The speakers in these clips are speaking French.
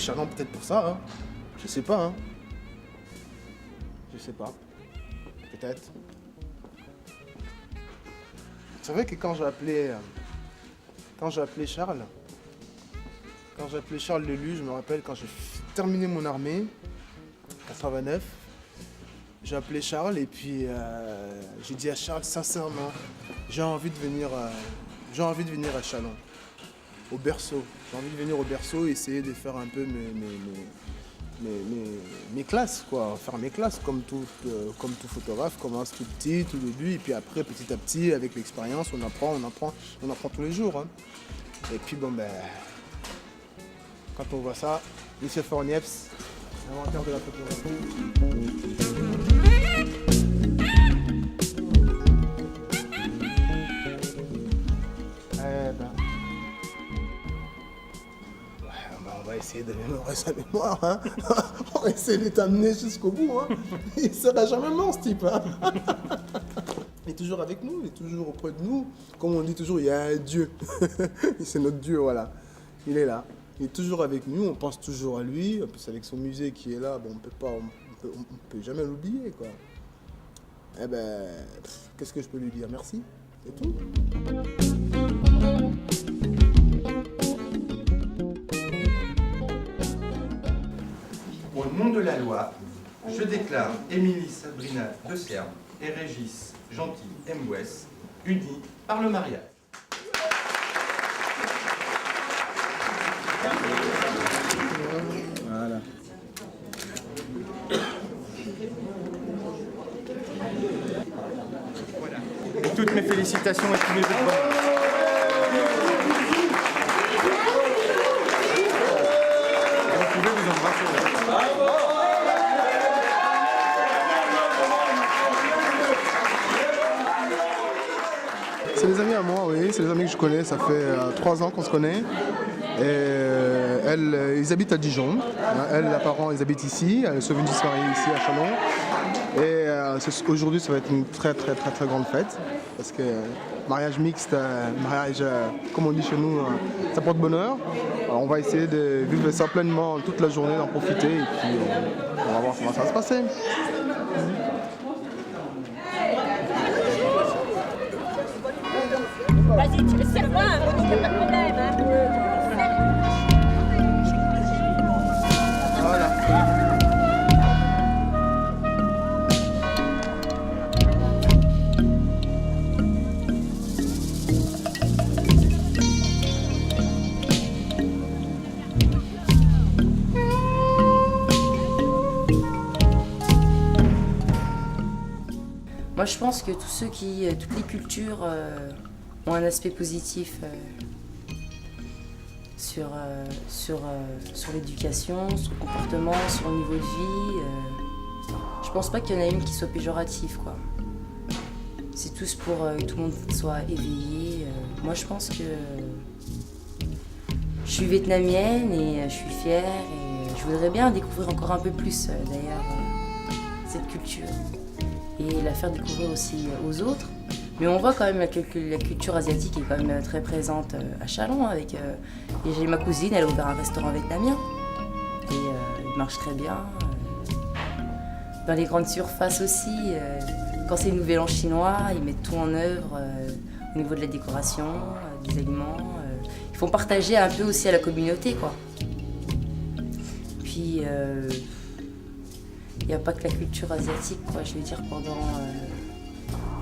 Chalon peut-être pour ça, hein. Je sais pas, hein. Je sais pas. Peut-être. C'est vrai que quand j'ai appelé Charles, Lelu, je me rappelle quand j'ai terminé mon armée, 89, j'ai appelé Charles et puis j'ai dit à Charles, sincèrement, j'ai envie de venir à Chalon, au berceau. J'ai envie de venir au berceau et essayer de faire un peu mes classes, quoi. Faire mes classes comme tout photographe, commence tout petit, tout début, et puis après, petit à petit, avec l'expérience, on apprend tous les jours, hein. Et puis bon, ben, quand on voit ça, Michel Fornieps, l'inventeur de la photographie. On va essayer de mémorer sa mémoire, hein. On va essayer de t'amener jusqu'au bout, hein. Il ne sera jamais mort, ce type, hein. Il est toujours avec nous, il est toujours auprès de nous. Comme on dit toujours, il y a un Dieu. C'est notre Dieu, voilà. Il est là. Il est toujours avec nous, on pense toujours à lui. En plus, avec son musée qui est là, bon, on peut jamais l'oublier, quoi. Eh ben, qu'est-ce que je peux lui dire? Merci, c'est tout. Au nom de la loi, je déclare Émilie Sabrina de Serbe et Régis Gentil Mbouès unis par le mariage. Voilà. Voilà. Et toutes mes félicitations et tous mes vœux de bonheur. Vous pouvez vous embrasser. C'est des amis à moi, oui, c'est des amis que je connais, ça fait 3 ans qu'on se connaît. Et ils habitent à Dijon. Elle, leurs parents, ils habitent ici. Elles sont venues se marier ici à Chalon. Et aujourd'hui, ça va être une très grande fête. Parce que mariage mixte, mariage, comme on dit chez nous, ça porte bonheur. Alors, on va essayer de vivre ça pleinement toute la journée, d'en profiter. Et puis on va voir comment ça va se passer. Vas-y, tu le serres moi, il n'y a pas de problème. Hein. Voilà. Moi, je pense que toutes les cultures ont un aspect positif sur l'éducation, sur le comportement, sur le niveau de vie. Je pense pas qu'il y en a une qui soit péjorative, quoi. C'est tous pour que tout le monde soit éveillé. Moi, je pense que je suis vietnamienne et je suis fière et je voudrais bien découvrir encore un peu plus, d'ailleurs, cette culture et la faire découvrir aussi aux autres. Mais on voit quand même que la culture asiatique est quand même très présente à Chalon. Et j'ai ma cousine, elle a ouvert un restaurant vietnamien. Et il marche très bien. Dans les grandes surfaces aussi, quand c'est le nouvel an chinois, ils mettent tout en œuvre au niveau de la décoration, des aliments. Ils font partager un peu aussi à la communauté, quoi. Puis, il n'y a pas que la culture asiatique, quoi. Je veux dire,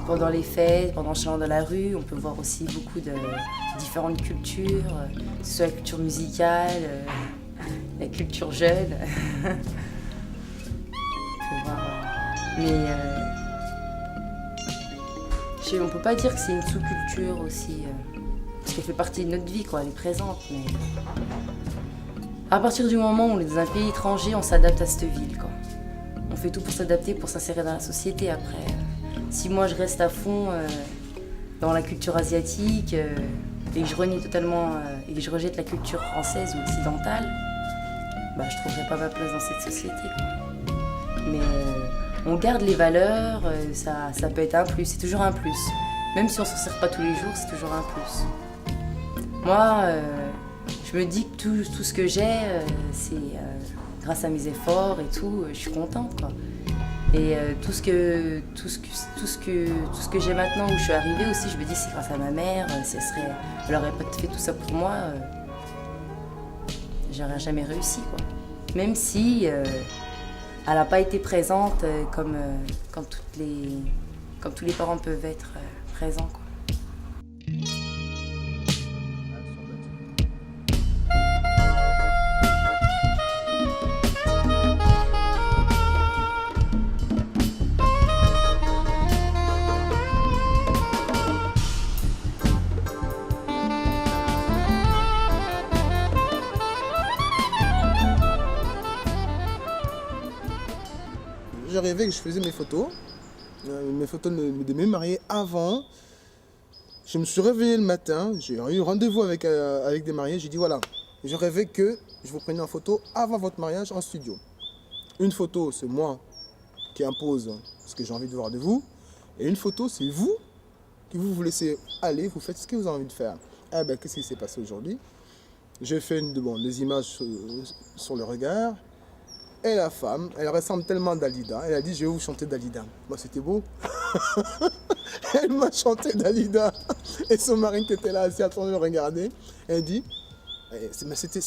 pendant les fêtes, pendant le Chalon dans la rue, on peut voir aussi beaucoup de différentes cultures, que ce soit la culture musicale, la culture jeune. On peut voir, mais on peut pas dire que c'est une sous-culture aussi, parce qu'elle fait partie de notre vie, quoi. Elle est présente, mais à partir du moment où on est dans un pays étranger, on s'adapte à cette ville, quoi. On fait tout pour s'adapter, pour s'insérer dans la société après. Si moi je reste à fond dans la culture asiatique et que je renie totalement et que je rejette la culture française ou occidentale, bah, je ne trouverai pas ma place dans cette société, quoi. Mais on garde les valeurs, ça peut être un plus, c'est toujours un plus. Même si on ne s'en sert pas tous les jours, c'est toujours un plus. Moi, je me dis que tout ce que j'ai, c'est grâce à mes efforts et tout, je suis contente, quoi. Et tout ce que j'ai maintenant où je suis arrivée aussi, je me dis c'est grâce à ma mère, elle n'aurait pas fait tout ça pour moi, j'aurais jamais réussi, quoi. Même si elle n'a pas été présente comme tous les parents peuvent être présents, quoi. J'ai rêvé que je faisais mes photos de mes mariés avant. Je me suis réveillé le matin, j'ai eu rendez-vous avec des mariés, j'ai dit voilà, je rêvais que je vous prenne en photo avant votre mariage en studio. Une photo, c'est moi qui impose ce que j'ai envie de voir de vous, et une photo, c'est vous qui vous laissez aller, vous faites ce que vous avez envie de faire. Ah ben, qu'est-ce qui s'est passé aujourd'hui? J'ai fait des images sur le regard. Et la femme, elle ressemble tellement à Dalida. Elle a dit, je vais vous chanter Dalida. Moi, c'était beau. Elle m'a chanté Dalida. Et son mari qui était là, assis à train de le regarder, elle dit, mais c'était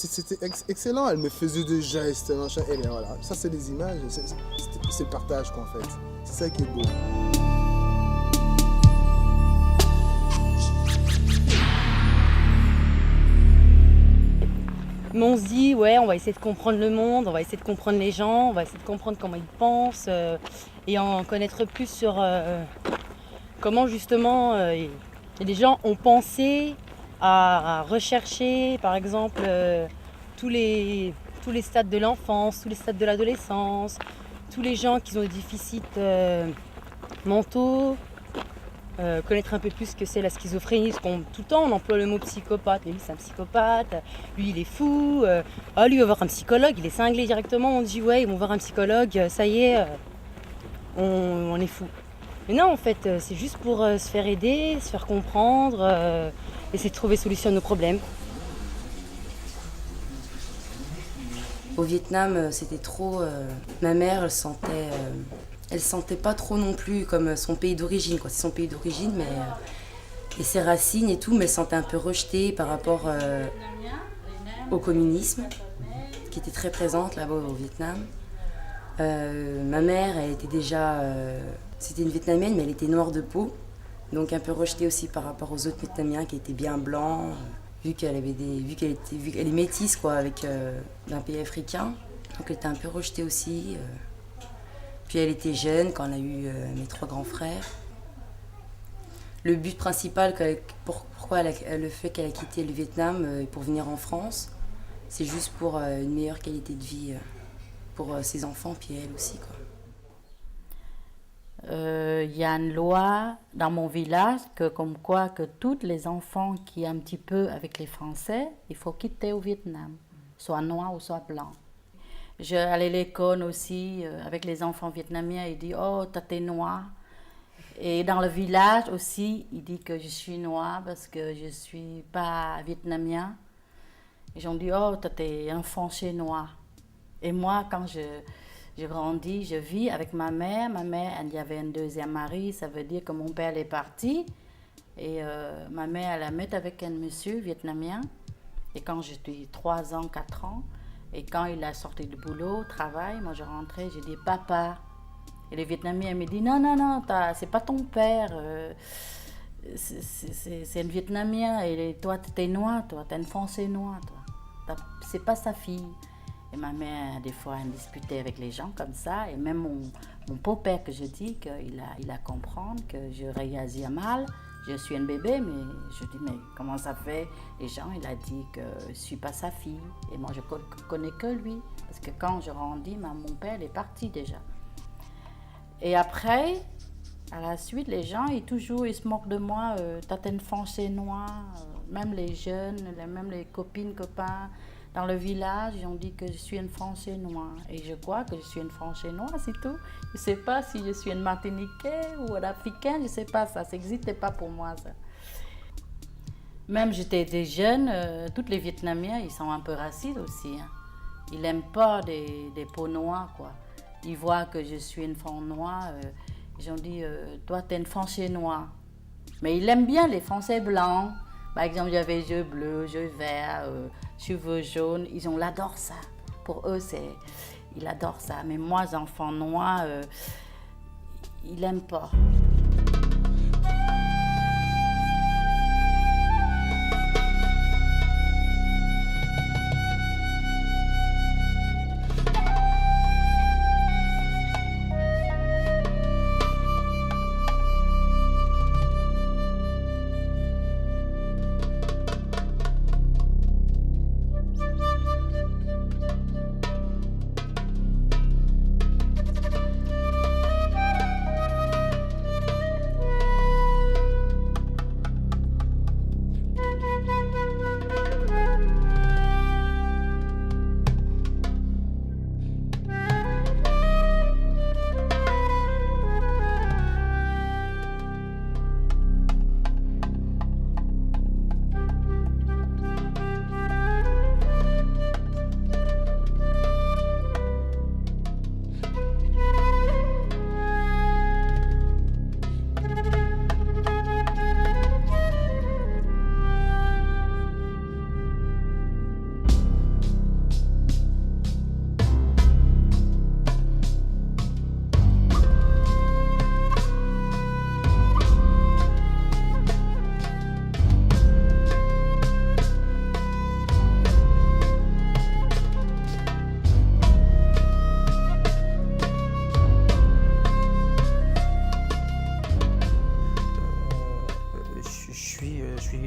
excellent. Elle me faisait des gestes, machin. Et bien voilà, ça c'est des images, c'est le partage quoi, en fait. C'est ça qui est beau. Mais on se dit, ouais, on va essayer de comprendre le monde, on va essayer de comprendre les gens, on va essayer de comprendre comment ils pensent et en connaître plus sur comment justement les gens ont pensé à rechercher, par exemple, tous les stades de l'enfance, tous les stades de l'adolescence, tous les gens qui ont des déficits mentaux. Connaître un peu plus ce que c'est la schizophrénie, parce qu'on tout le temps on emploie le mot psychopathe, mais lui c'est un psychopathe, lui il est fou, lui il va voir un psychologue, il est cinglé directement, on dit ouais ils vont voir un psychologue, ça y est, on est fou. Mais non en fait c'est juste pour se faire aider, se faire comprendre, essayer de trouver solution à nos problèmes. Au Vietnam c'était trop, ma mère elle sentait pas trop non plus comme son pays d'origine, quoi. C'est son pays d'origine, mais et ses racines et tout, mais elle se sentait un peu rejetée par rapport au communisme, qui était très présente là-bas au Vietnam. Ma mère, elle était déjà, c'était une Vietnamienne, mais elle était noire de peau, donc un peu rejetée aussi par rapport aux autres Vietnamiens qui étaient bien blancs, vu qu'elle est métisse quoi, avec d'un pays africain, donc elle était un peu rejetée aussi. Puis elle était jeune quand elle a eu mes 3 grands frères. Le but principal, pourquoi le fait qu'elle a quitté le Vietnam pour venir en France, c'est juste pour une meilleure qualité de vie pour ses enfants, puis elle aussi, quoi. Y a une loi dans mon village comme quoi que tous les enfants qui sont un petit peu avec les Français, il faut quitter au Vietnam, soit noir ou soit blanc. J'allais à l'école aussi avec les enfants vietnamiens, ils disent « Oh, t'es noir ». Et dans le village aussi, ils disent que je suis noire parce que je ne suis pas vietnamien. Ils ont dit « Oh, t'es un foncé noir ». Et moi, quand je grandis, je vis avec ma mère. Ma mère, elle y avait un deuxième mari, ça veut dire que mon père est parti. Et ma mère, elle la met avec un monsieur vietnamien. Et quand j'étais 3 ans, 4 ans, et quand il a sorti du boulot, travail, moi je rentrais, j'ai dit « Papa ». Et les Vietnamiens me disent « Non, non, non, c'est pas ton père, c'est un Vietnamien, et toi, t'es noir, toi, t'es un foncé noir, toi. C'est pas sa fille ». Et ma mère, des fois, elle disputait avec les gens comme ça, et même mon beau-père que je dis qu'il a comprendre que je réagis mal. Je suis un bébé, mais je dis, mais comment ça fait? Les gens, il a dit que je ne suis pas sa fille. Et moi, je connais que lui. Parce que quand je grandis, mon père est parti déjà. Et après, à la suite, les gens, ils se moquent de moi. T'as une foncée noire. Même les jeunes, même les copines, copains, dans le village, ils ont dit que je suis une foncée noire. Et je crois que je suis une foncée noire, c'est tout. Je ne sais pas si je suis une Martiniquaise ou un Africain, je ne sais pas, ça n'existait pas pour moi, ça. Même j'étais des jeunes, tous les Vietnamiens, ils sont un peu racistes aussi. Hein. Ils n'aiment pas des peaux noires, quoi. Ils voient que je suis une femme noire, ils ont dit toi, t'es une Française noire. Mais ils aiment bien les Français blancs. Par exemple, j'avais yeux bleus, yeux verts, cheveux jaunes. Ils adorent ça. Pour eux, ils adorent ça. Mais moi, les enfants noirs, ils n'aiment pas.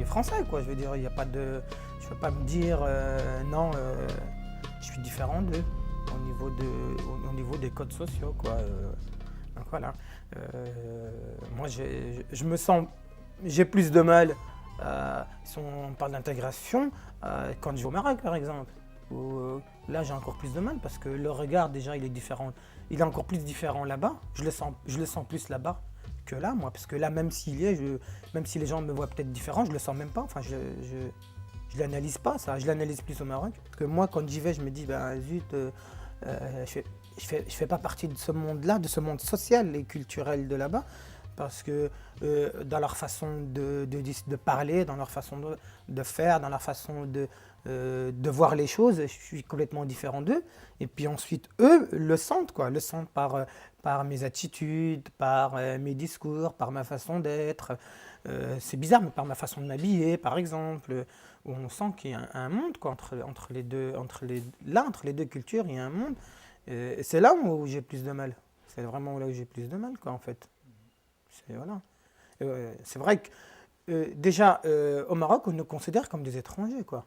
Français, quoi. Je veux dire, il n'y a pas de... Je ne peux pas me dire non, je suis différent d'eux au niveau des codes sociaux, quoi. Donc voilà. Moi, je me sens... J'ai plus de mal, si on parle d'intégration, quand je vais au Maroc, par exemple. Où, là, j'ai encore plus de mal parce que le regard, déjà, il est différent. Il est encore plus différent là-bas. Je le sens plus là-bas que là, moi, parce que là, même si les gens me voient peut-être différent, je le sens même pas. Enfin, je l'analyse pas, ça. Je l'analyse plus au Maroc. Que moi, quand j'y vais, je me dis, ben zut, je fais pas partie de ce monde-là, de ce monde social et culturel de là-bas, parce que dans leur façon de parler, dans leur façon de faire, dans leur façon de voir les choses, je suis complètement différent d'eux. Et puis ensuite, eux le sentent, quoi, le sentent par mes attitudes, par mes discours, par ma façon d'être. C'est bizarre, mais par ma façon de m'habiller, par exemple, où on sent qu'il y a un monde, quoi, entre les deux cultures, il y a un monde. Et c'est là où j'ai plus de mal. C'est vraiment là où j'ai plus de mal, quoi, en fait. Voilà. C'est vrai que déjà, au Maroc, on nous considère comme des étrangers, quoi,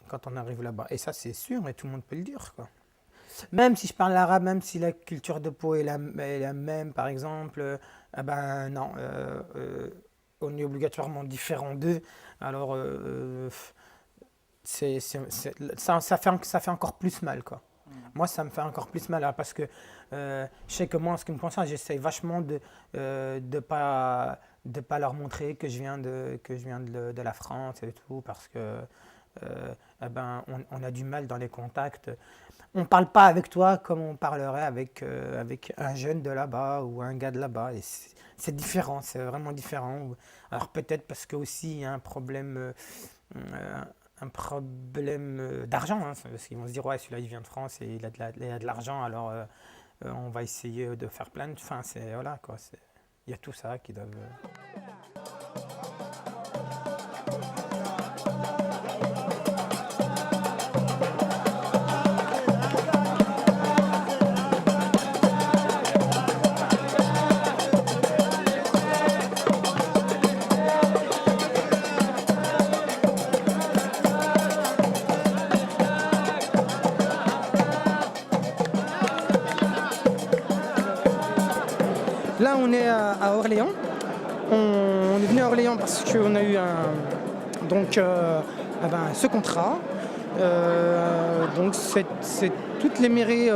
quand on arrive là-bas. Et ça, c'est sûr, et tout le monde peut le dire, quoi. Même si je parle arabe, même si la culture de peau est la même, par exemple, ben non, on est obligatoirement différent d'eux. Alors, ça fait encore plus mal, quoi. Moi, ça me fait encore plus mal, parce que je sais que moi, en ce qui me concerne, j'essaie vachement de pas leur montrer que je viens de la France et tout, parce que on a du mal dans les contacts. On ne parle pas avec toi comme on parlerait avec un jeune de là-bas ou un gars de là-bas. Et c'est différent, c'est vraiment différent. Alors peut-être parce que aussi il y a un problème d'argent, hein, parce qu'ils vont se dire ouais, celui-là il vient de France et il a de l'argent, alors on va essayer de faire plein de... Enfin, voilà, quoi. Il y a tout ça qui doivent... Là, on est à Orléans. On est venu à Orléans parce qu'on a eu ce contrat. Donc, c'est toutes les mairies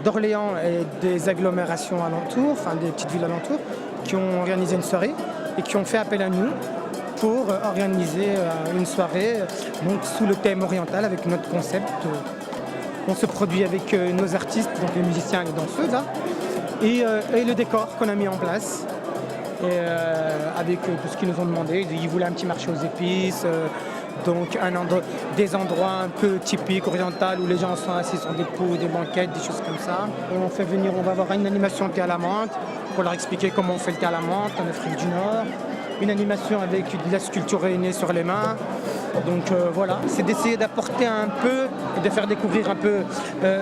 d'Orléans et des agglomérations alentours, enfin des petites villes alentours, qui ont organisé une soirée et qui ont fait appel à nous pour organiser une soirée donc, sous le thème oriental avec notre concept. On se produit avec nos artistes, donc les musiciens et les danseuses, hein, et le décor qu'on a mis en place. Et avec tout ce qu'ils nous ont demandé. Ils voulaient un petit marché aux épices, donc des endroits un peu typiques, orientaux, où les gens sont assis sur des pots, des banquettes, des choses comme ça. Et on va avoir une animation thé à la menthe pour leur expliquer comment on fait le thé à la menthe en Afrique du Nord. Une animation avec de la sculpture réunie sur les mains. Donc voilà, c'est d'essayer d'apporter un peu et de faire découvrir un peu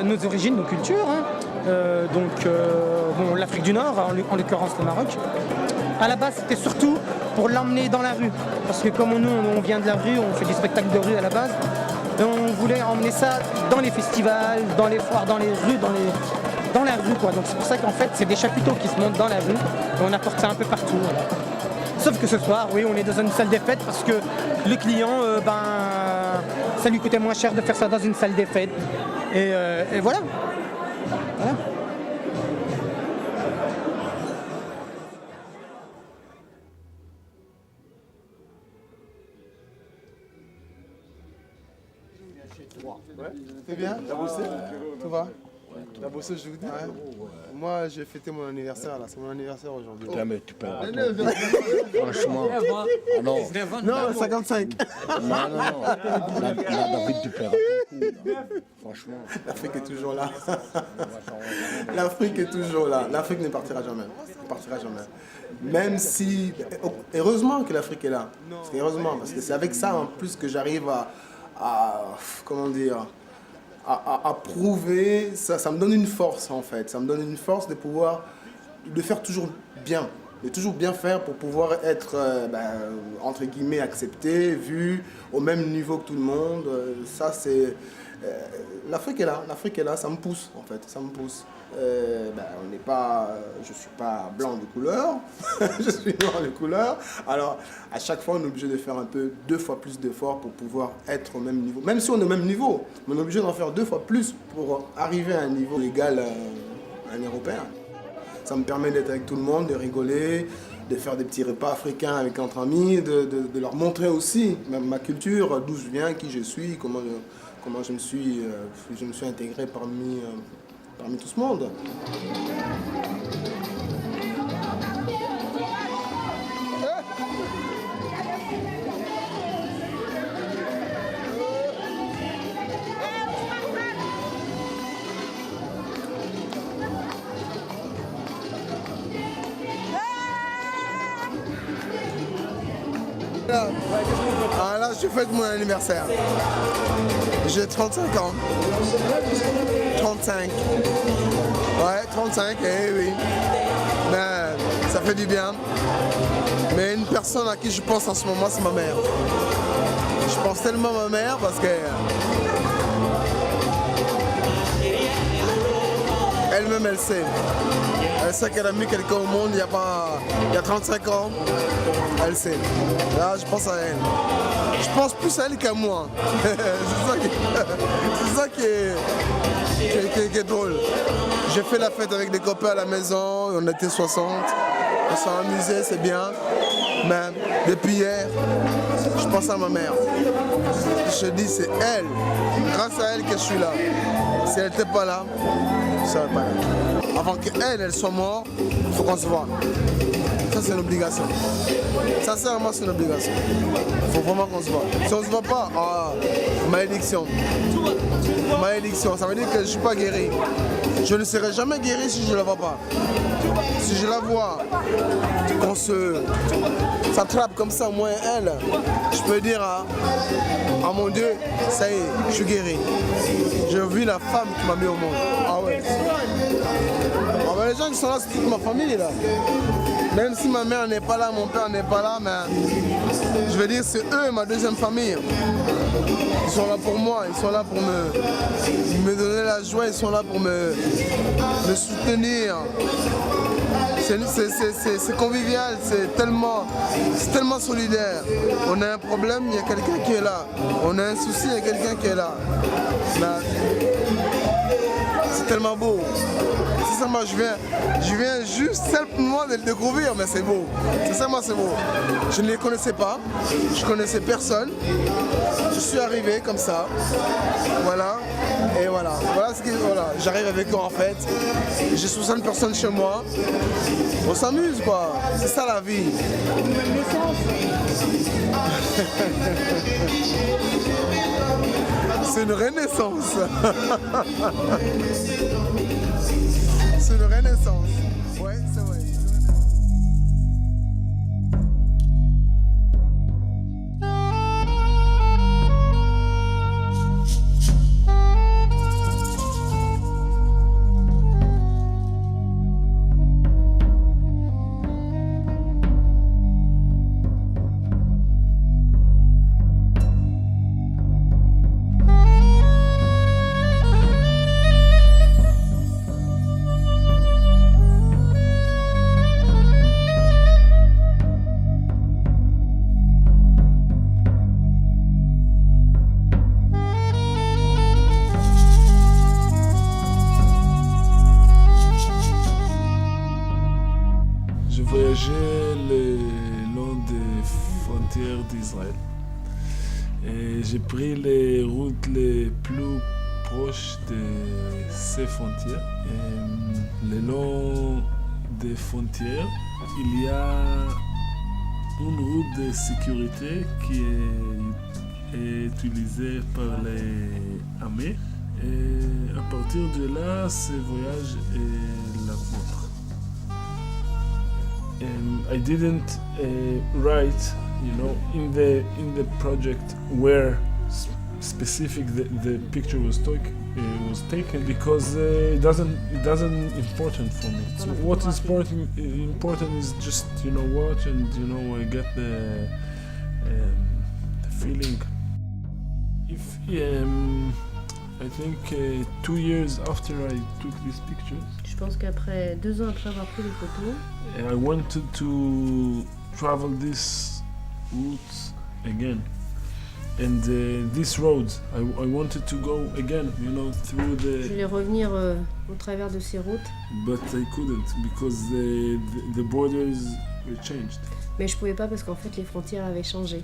nos origines, nos cultures. Hein. L'Afrique du Nord, en l'occurrence le Maroc. À la base, c'était surtout pour l'emmener dans la rue. Parce que comme nous, on vient de la rue, on fait du spectacle de rue à la base. Et on voulait emmener ça dans les festivals, dans les foires, dans les rues, dans la rue, quoi. Donc c'est pour ça qu'en fait, c'est des chapiteaux qui se montent dans la rue. Et on apporte ça un peu partout. Voilà. Sauf que ce soir, oui, on est dans une salle des fêtes parce que le client, ça lui coûtait moins cher de faire ça dans une salle des fêtes. Et voilà. Voilà. Ouais. C'est bien? T'as bossé? Tout va? T'as bossé aujourd'hui? Ouais. Moi, j'ai fêté mon anniversaire là, c'est mon anniversaire aujourd'hui. Putain, mais tu peux. Franchement. Non. Non, 55. Non. Là, David, tu perds. Franchement. L'Afrique est toujours là. L'Afrique est toujours là. L'Afrique ne partira jamais. Ne partira jamais. Même si. Heureusement que l'Afrique est là. Heureusement, parce que c'est avec ça en plus que j'arrive comment dire, à prouver, ça me donne une force en fait, ça me donne une force de faire toujours bien, de toujours bien faire pour pouvoir être, entre guillemets, accepté, vu au même niveau que tout le monde. Ça c'est, l'Afrique est là, ça me pousse en fait, ça me pousse. On n'est pas, je suis pas blanc de couleur, je suis noir de couleur. Alors à chaque fois on est obligé de faire un peu 2 fois plus d'efforts pour pouvoir être au même niveau. Même si on est au même niveau, on est obligé d'en faire 2 fois plus pour arriver à un niveau égal à un Européen. Ça me permet d'être avec tout le monde, de rigoler, de faire des petits repas africains entre amis, de leur montrer aussi ma culture, d'où je viens, qui je suis, comment je me suis intégré parmi tout ce monde. Là, je fête mon anniversaire. J'ai 35 ans. 35. Ouais, 35, oui. Mais ça fait du bien. Mais une personne à qui je pense en ce moment, c'est ma mère. Je pense tellement à ma mère parce que elle-même, elle sait. Elle sait qu'elle a mis quelqu'un au monde il y a 35 ans. Elle sait. Là, je pense à elle. Je pense plus à elle qu'à moi. C'est ça qui est drôle. J'ai fait la fête avec des copains à la maison, on était 60. On s'est amusé, c'est bien. Mais depuis hier, je pense à ma mère. Je dis, c'est elle, grâce à elle que je suis là. Si elle n'était pas là, je ne serais pas là. Avant qu'elle soit morte, il faut qu'on se voit. Ça, c'est une obligation. Sincèrement, c'est une obligation. Il faut vraiment qu'on se voit. Si on ne se voit pas, malédiction. Malédiction, ça veut dire que je ne suis pas guéri. Je ne serai jamais guéri si je ne la vois pas. Si je la vois, qu'on s'attrape comme ça, moi et elle, je peux dire à mon Dieu, ça y est, je suis guéri. J'ai vu la femme qui m'a mis au monde. Ah ouais. Les gens qui sont là, c'est toute ma famille là. Même si ma mère n'est pas là, mon père n'est pas là, mais je veux dire, c'est eux, ma deuxième famille. Ils sont là pour moi, ils sont là pour me donner la joie, ils sont là pour me soutenir. C'est convivial, c'est tellement solidaire. On a un problème, il y a quelqu'un qui est là. On a un souci, il y a quelqu'un qui est là. C'est tellement beau. sincèrement, je viens juste simplement de le découvrir, mais c'est beau. Sincèrement, c'est beau. Je ne les connaissais pas, je connaissais personne. Je suis arrivé comme ça, voilà, et voilà. Voilà, j'arrive avec eux en fait. J'ai 60 personnes chez moi. On s'amuse quoi, c'est ça la vie. C'est une renaissance. C'est une renaissance. Ouais, c'est vrai. Je voyageais le long des frontières d'Israël et j'ai pris les routes les plus proches de ces frontières. Et le long des frontières, il y a une route de sécurité qui est utilisée par les armées. Et à partir de là, ce voyage est la vôtre. And I didn't write, in the project where specific the picture was taken because it doesn't important for me. So what is important is just watch and I get the feeling. If I think 2 years after I took these pictures. Je pense qu'après 2 ans après avoir pris les photos, I wanted to travel this route again, and this road I wanted to go again, through the. je voulais revenir au travers de ces routes, But I couldn't because the borders were changed. mais je pouvais pas parce qu'en fait les frontières avaient changé.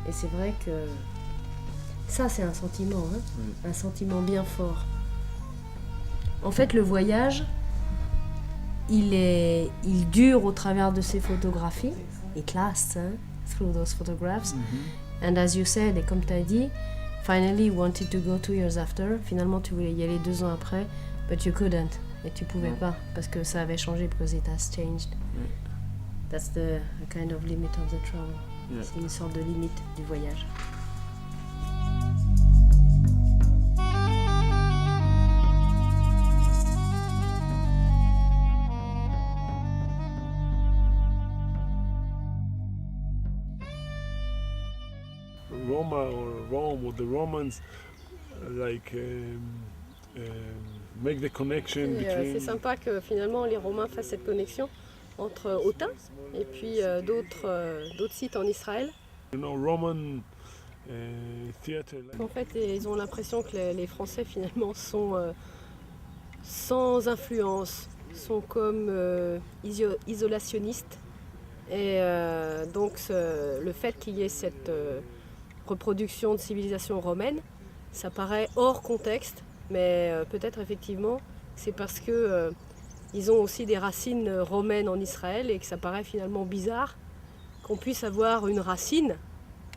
Et c'est vrai que ça c'est un sentiment, un sentiment bien fort. En fait le voyage, il dure au travers de ces photographies. It lasts through those photographs. And as you said, et comme tu as dit, finally you wanted to go 2 years after. Finalement tu voulais y aller 2 ans après, but you couldn't. Et tu pouvais pas parce que ça avait changé, because it has changed. That's the kind of limit of the travel. C'est une sorte de limite du voyage. Rome or the Romans make the connection between. C'est sympa que finalement les Romains fassent cette connexion entre Autun et puis d'autres sites en Israël. Roman theater. En fait, ils ont l'impression que les Français finalement sont sans influence, sont comme isolationnistes. Et donc le fait qu'il y ait cette reproduction de civilisation romaine, ça paraît hors contexte, mais peut-être effectivement c'est parce que ils ont aussi des racines romaines en Israël et que ça paraît finalement bizarre qu'on puisse avoir une racine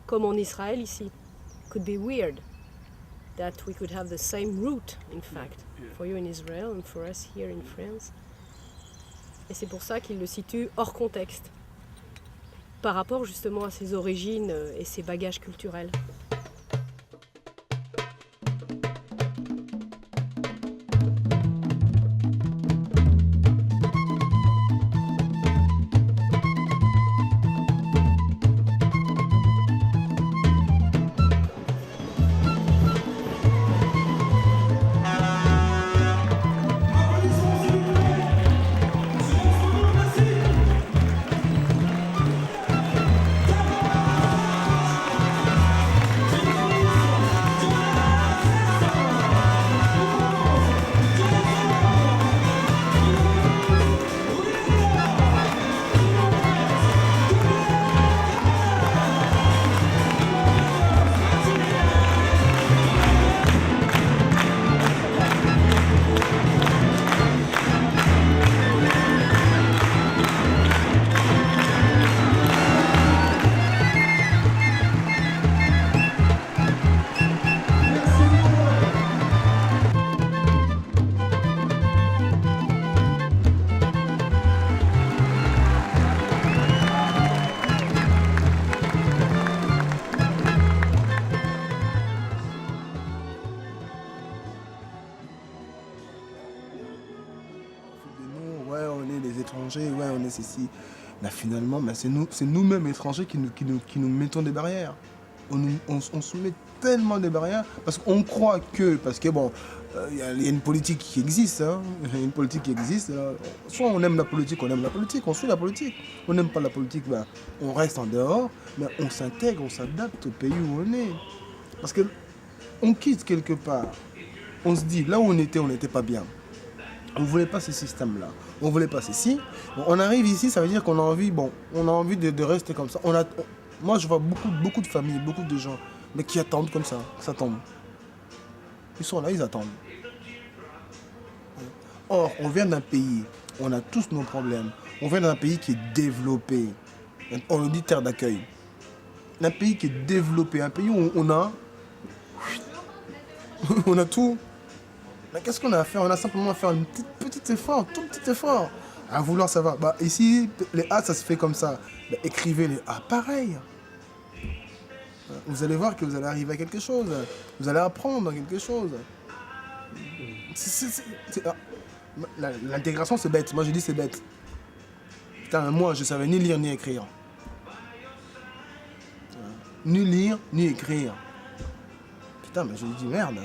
comme en Israël ici. Could be weird that we could have the same root, in fact, for you in Israel and for us here in France. Et c'est pour ça qu'ils le situent hors contexte, par rapport justement à ses origines et ses bagages culturels. ouais, on est des étrangers, ouais, on est ceci. Mais finalement, ben, c'est nous-mêmes étrangers qui nous mettons des barrières. On se met tellement des barrières parce qu'on croit parce que bon, il y a une politique qui existe, hein, une politique qui existe. Soit on aime la politique, on suit la politique. On n'aime pas la politique, ben, on reste en dehors, mais on s'intègre, on s'adapte au pays où on est. Parce que on quitte quelque part, on se dit, là où on n'était pas bien. On ne voulait pas ce système-là, on ne voulait pas ceci. Bon, on arrive ici, ça veut dire qu'on a envie, de rester comme ça. Moi, je vois beaucoup de familles, beaucoup de gens, mais qui attendent comme ça tombe. Ils sont là, ils attendent. Or, on vient d'un pays, on a tous nos problèmes. On vient d'un pays qui est développé. On le dit terre d'accueil. Un pays qui est développé, un pays où on a tout. Mais qu'est-ce qu'on a à faire? On a simplement à faire un petit effort, tout petit effort. À vouloir savoir. Bah, ici, les A, ça se fait comme ça. Bah, écrivez les A, pareil. Vous allez voir que vous allez arriver à quelque chose. Vous allez apprendre quelque chose. L'intégration, c'est bête. Moi, je dis c'est bête. Putain, moi, je savais ni lire ni écrire. Ni lire, ni écrire. Putain, mais je lui dis merde.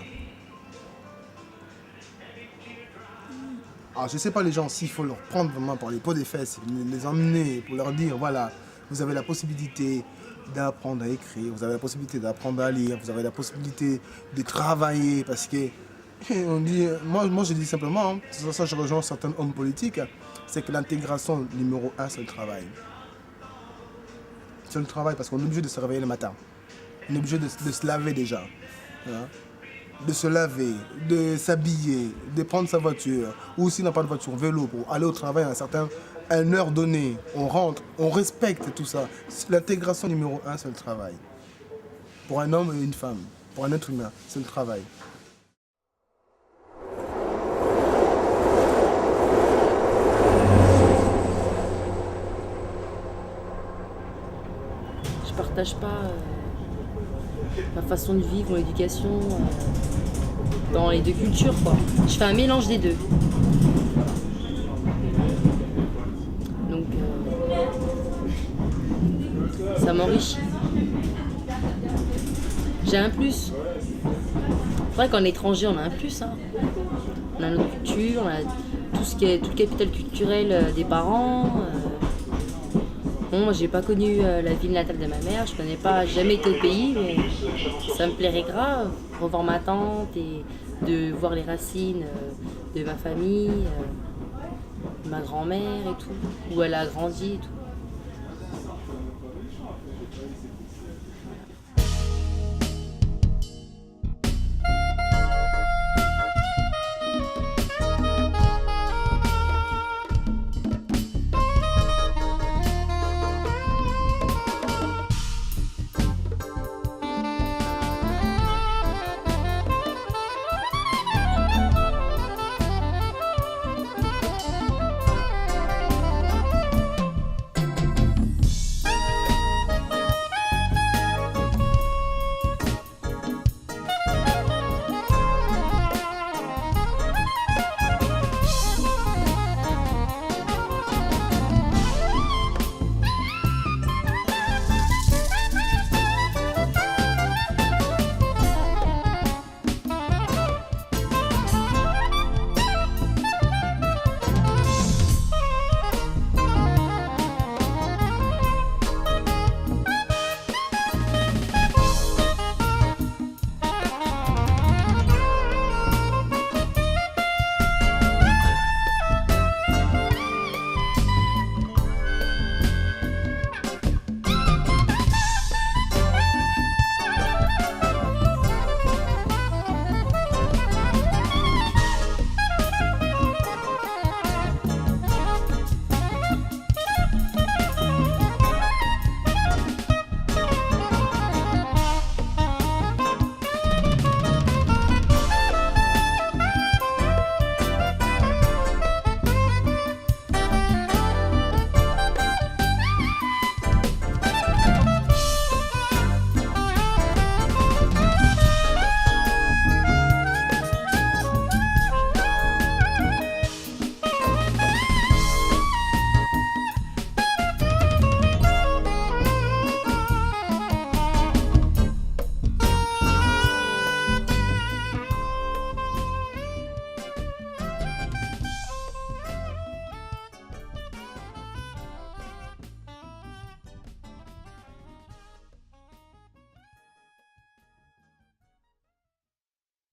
Alors, je sais pas les gens, s'il faut leur prendre vraiment par les peaux des fesses, les emmener pour leur dire, voilà, vous avez la possibilité d'apprendre à écrire, vous avez la possibilité d'apprendre à lire, vous avez la possibilité de travailler, parce que, on dit, moi je dis simplement, hein, ça je rejoins certains hommes politiques, c'est que l'intégration numéro 1, c'est le travail. C'est le travail, parce qu'on est obligé de se réveiller le matin. On est obligé de se laver déjà. Hein? De se laver, de s'habiller, de prendre sa voiture, ou s'il n'a pas de voiture, vélo, pour aller au travail à une heure donnée. On rentre, on respecte tout ça. L'intégration numéro 1, c'est le travail. Pour un homme et une femme, pour un être humain, c'est le travail. Je partage pas ma façon de vivre, mon éducation dans les deux cultures, quoi. Je fais un mélange des deux. Donc ça m'enrichit. J'ai un plus. C'est vrai qu'en étranger on a un plus, hein. On a notre culture, on a tout ce qui est tout le capital culturel des parents. Bon, moi j'ai pas connu la ville natale de ma mère, je connais pas, j'ai jamais été au pays, mais ça me plairait grave, revoir ma tante et de voir les racines de ma famille, ma grand-mère et tout, où elle a grandi et tout.